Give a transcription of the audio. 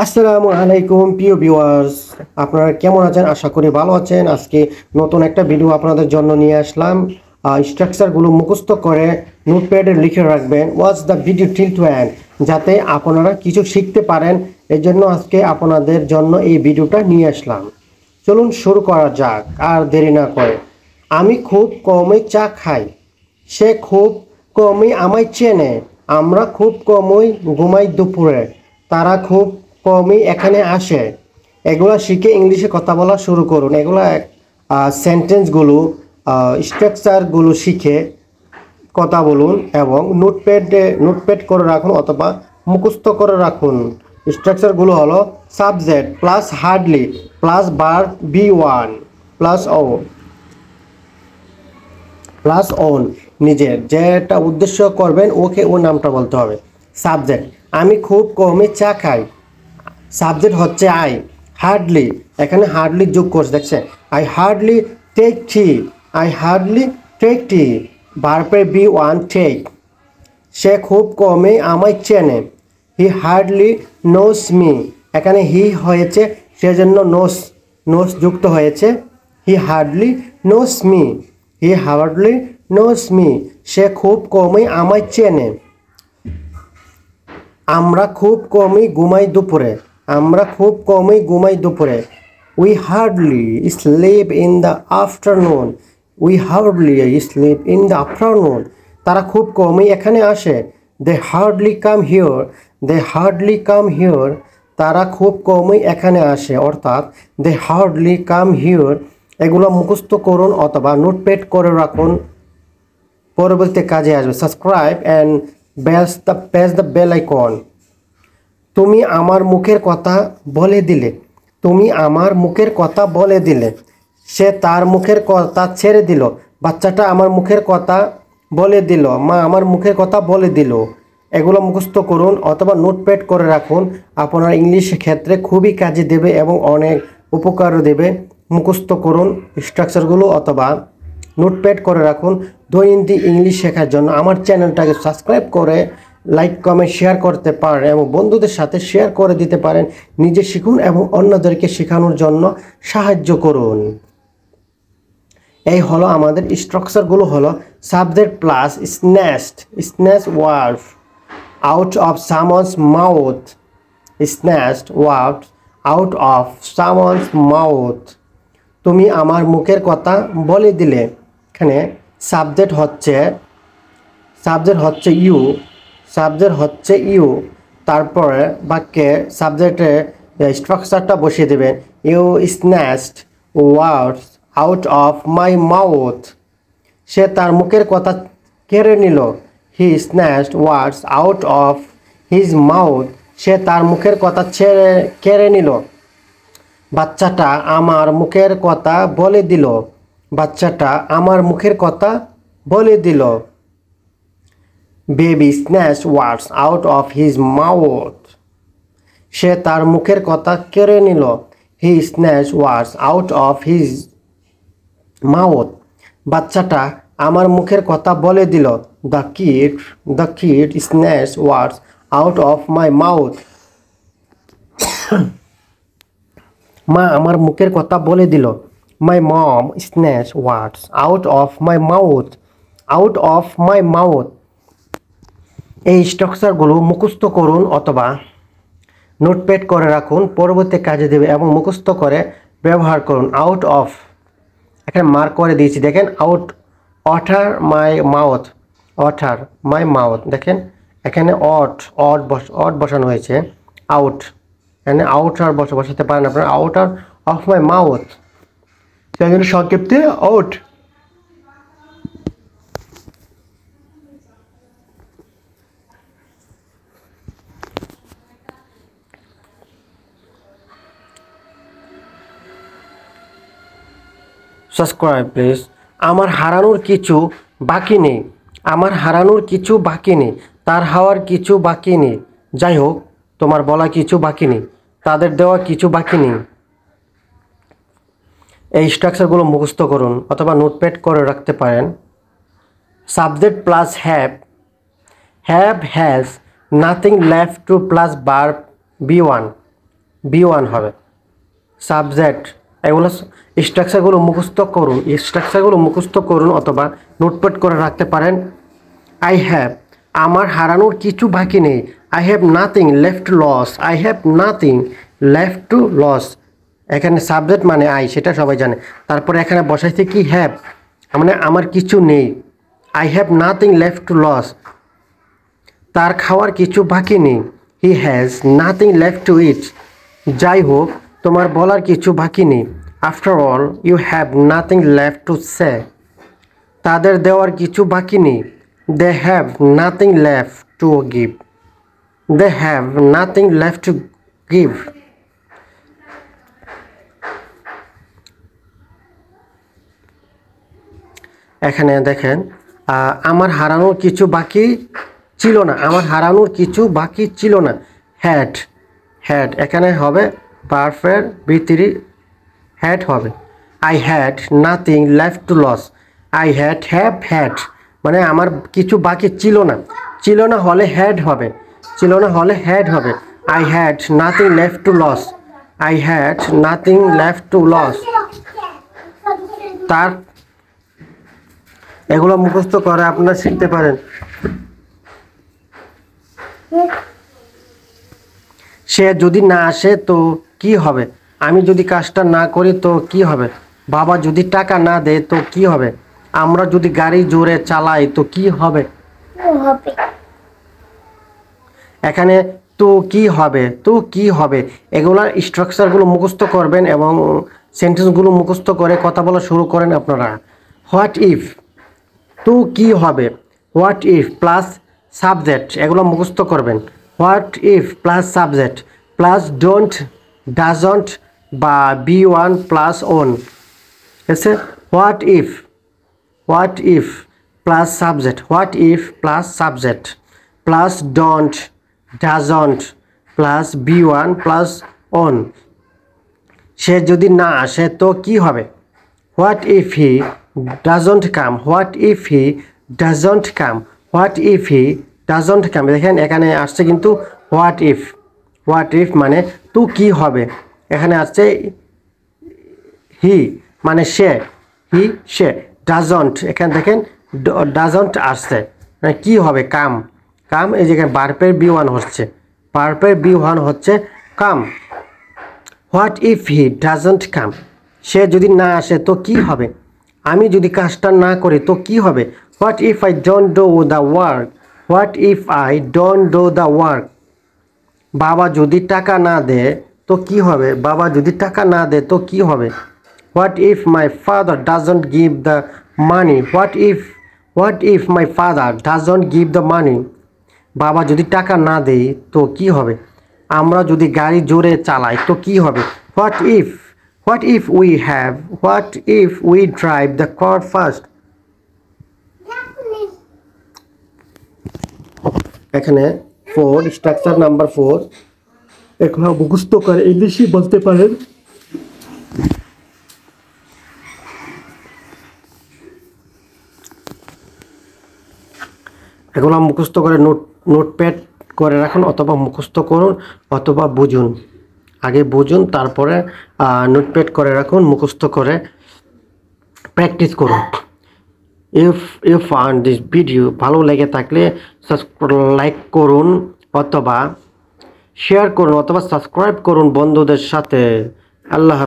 আসসালামু আলাইকুম প্রিয় ভিউয়ার্স, আপনারা কেমন আছেন? আশা করি ভালো আছেন। আজকে নতুন একটা ভিডিও আপনাদের জন্য নিয়ে আসলাম। স্ট্রাকচারগুলো মুখস্থ করে নোটপ্যাডে লিখে রাখবেন। Watch the video till to end, যাতে আপনারা কিছু শিখতে পারেন। এর জন্য আজকে আপনাদের জন্য এই ভিডিওটা নিয়ে আসলাম। চলুন শুরু করা যাক আর দেরি না করে। আমি খুব কমই চা খাই, সে খুব কমই আমায় চেনে। আমরা খুব কমই ঘুমাই দুপুরে, তারা খুব কমই এখানে আসে। এগুলো শিখে ইংলিশে কথা বলা শুরু করুন। এগুলো সেন্টেন্সগুলো স্ট্রাকচারগুলো শিখে কথা বলুন এবং নোটপ্যাড করে রাখুন অথবা মুখস্থ করে রাখুন। স্ট্রাকচারগুলো হলো subject plus hardly plus verb বি1 প্লাস ও প্লাস ওন, নিজের যেটা উদ্দেশ্য করবেন ওকে ওর নামটা বলতে হবে। সাবজেক্ট, আমি খুব কমই চা খাই, সাবজেক্ট হচ্ছে আই। হার্ডলি, এখানে হার্ডলি যোগ করছে, দেখছেন? I hardly take tea, I hardly take tea, ভার্বের বি1 টেক। সে খুব কমই আমায় চেনে, হি হার্ডলি নোস মি। এখানে হি হয়েছে সেজন্য নোস যুক্ত হয়েছে। He hardly knows me, he hardly knows me, সে খুব কমই আমায় চেনে। আমরা খুব কমই ঘুমাই দুপুরে, আমরা খুব কমই ঘুমাই দুপুরে। We hardly slip in the afternoon, we hardly slip in the afternoon. তারা খুব কমই এখানে আসে। দে হার্ডলি কাম হিওর, দে হার্ডলি কাম হিওর, তারা খুব কমই এখানে আসে। অর্থাৎ দে হার্ডলি কাম হিওর। এগুলো মুখস্থ করুন অথবা নোটপ্যাড করে রাখুন, পরবর্তী কাজে আসবে। Subscribe and press the bell icon. তুমি আমার মুখের কথা বলে দিলে, তুমি আমার মুখের কথা বলে দিলে। সে তার মুখের কথা ছেড়ে দিল, বাচ্চাটা আমার মুখের কথা বলে দিল, মা আমার মুখের কথা বলে দিল। এগুলো মুখস্থ করুন অথবা নোটপ্যাড করে রাখুন। আপনার ইংলিশ ক্ষেত্রে খুবই কাজে দেবে এবং অনেক উপকারও দেবে। মুখস্থ করুন স্ট্রাকচারগুলো অথবা নোটপ্যাড করে রাখুন। দৈনন্দিন ইংলিশ শেখার জন্য আমার চ্যানেলটাকে সাবস্ক্রাইব করে লাইক কমেন্ট শেয়ার করতে পারেন এবং বন্ধুদের সাথে শেয়ার করে দিতে পারেন। নিজে শিখুন এবং অন্যদেরকে শেখানোর জন্য সাহায্য করুন। এই হলো আমাদের স্ট্রাকচারগুলো হলো subject plus snatched, snatch word out of someone's mouth, snatched word out of someone's mouth. তুমি আমার মুখের কথা বলে দিলে। এখানে সাবজেক্ট হচ্ছে ইউ, সাবজেক্ট হচ্ছে ইউ। তারপরে বাক্যে সাবজেক্টে স্ট্রাকচারটা বসিয়ে দেবেন। You snatched words out of my mouth, সে তার মুখের কথা কেড়ে নিল। He snatched words out of his mouth, সে তার মুখের কথা কেড়ে নিল। বাচ্চাটা আমার মুখের কথা বলে দিল, বাচ্চাটা আমার মুখের কথা বলে দিল। Baby snatched words out of his mouth, সে তার মুখের কথা কেড়ে নিল। He snatched words out of his mouth, বাচ্চাটা আমার মুখের কথা বলে দিল। The kid snatched words out of my mouth, মা আমার মুখের কথা বলে দিল। My mom snatch words out of my mouth, out of my mouth. এই স্ট্রাকচারগুলো মুখস্থ করুন অথবা নোটপ্যাড করে রাখুন, পরবর্তী কাজে দেবে এবং মুখস্থ করে ব্যবহার করুন। আউট অফ, এখানে মার্ক করে দিয়েছি দেখেন। Out, outta my mouth, outta my mouth. দেখেন এখানে অট বসানো হয়েছে। আউট, এখানে আউটার বসাতে পারেন আপনারা। আউটার অফ মাই মাউথ, সেই জন্য সংক্ষিপ্তে আউট। Subscribe please. আমার হারানোর কিছু বাকি নেই, আমার হারানোর কিছু বাকি নেই, তার হওয়ার কিছু বাকি নেই। যাই হোক, তোমার বলা কিছু বাকি নেই, তাদের দেওয়া কিছু বাকি নেই। এই স্ট্রাকচারগুলো মুখস্থ করুন অথবা নোটপ্যাড করে রাখতে পারেন। Subject plus have, have has nothing left two plus verb B one B1 হবে। সাবজেক্ট, এগুলো স্ট্রাকচারগুলো মুখস্থ করুন অথবা নোটপ্যাড করে রাখতে পারেন। আই হ্যাভ, আমার হারানোর কিছু বাকি নেই। I have nothing left to lose. I have nothing left to lose. এখানে সাবজেক্ট মানে আই, সেটা সবাই জানে। তারপরে এখানে বসাইছে কি হ্যাভ, মানে আমার কিছু নেই। I have nothing left to lose, তার খাওয়ার কিছু বাকি নেই। He has nothing left to eat, যাই হোক তোমার বলার কিছু বাকি নেই। After all you have nothing left to say, তাদের দেওয়ার কিছু বাকি নেই। They have nothing left to give, they have nothing left to give. এখানে দেখেন আমার হারানোর কিছু বাকি ছিল না, আমার হারানোর কিছু বাকি ছিল না। হ্যাড, হ্যাড এখানে হবে ভার্বের V3 হ্যাড হবে। I had nothing left to lose. I have had মানে আমার কিছু বাকি ছিল না, ছিল না হলে হ্যাড হবে, ছিল না হলে হ্যাড হবে। I had nothing left to lose, I had nothing left to lose. তার এগুলো মুখস্থ করে আপনারা শিখতে পারেন। সে যদি না আসে তো কি হবে, আমি যদি কাজটা না করি তো কি হবে, বাবা যদি টাকা না দেয় তো কি হবে, আমরা যদি গাড়ি জোরে চালাই তো কি হবে। এখানে তো কি হবে, তো কি হবে, এগুলার স্ট্রাকচারগুলো মুখস্থ করবেন এবং সেন্টেন্সগুলো মুখস্থ করে কথা বলা শুরু করেন আপনারা। হোয়াট ইফ, তো কি হবে, হোয়াট ইফ প্লাস সাবজেক্ট, এগুলো মুখস্থ করবেন। What if plus subject plus don't, doesn't বা B1 প্লাস ওন এসে what if plus subject, what if plus subject plus don't, doesn't plus B1 plus own. সে যদি না আসে তো কি হবে, what if he doesn't come, what if he doesn't come, what if he doesn't come. দেখেন এখানে আসছে কিন্তু হোয়াট ইফ মানে তো কি হবে, এখানে আসছে হি মানে সে, সে ডাজন্ট, এখানে দেখেন ডাজন্ট আসছে মানে কি হবে, কাম, এই জায়গায় ভার্বের B1 হচ্ছে, ভার্বের B1 হচ্ছে কাম। হোয়াট ইফ হি ডাজন্ট কাম, সে যদি না আসে তো কি হবে, আমি যদি কাজটা না করি তো কি হবে। What if I don't do the work, what if I don't do the work. বাবা যদি টাকা না দেয় তো কি হবে, বাবা যদি টাকা না দেয় তো কি হবে। What if my father doesn't give the money, what if my father doesn't give the money. বাবা যদি টাকা না দেয় তো কি হবে, আমরা যদি গাড়ি জোরে চালাই তো কি হবে। What if we drive the car fast. এখানে 4 স্ট্রাকচার নাম্বার 4 এগুলো মুখস্থ করে ইংলিশই বলতে পারেন। এগুলো মুখস্থ করে নোটপ্যাড করে রাখুন অথবা মুখস্থ করুন অথবা বুঝুন, আগে বুঝুন তারপরে নোটপ্যাড করে রাখুন, মুখস্থ করে প্র্যাকটিস করুন। ইফ ফাইন্ড দিস ভিডিও ভালো লেগে থাকলে লাইক করুন অথবা শেয়ার করুন অথবা সাবস্ক্রাইব করুন বন্ধুদের সাথে। আল্লাহ।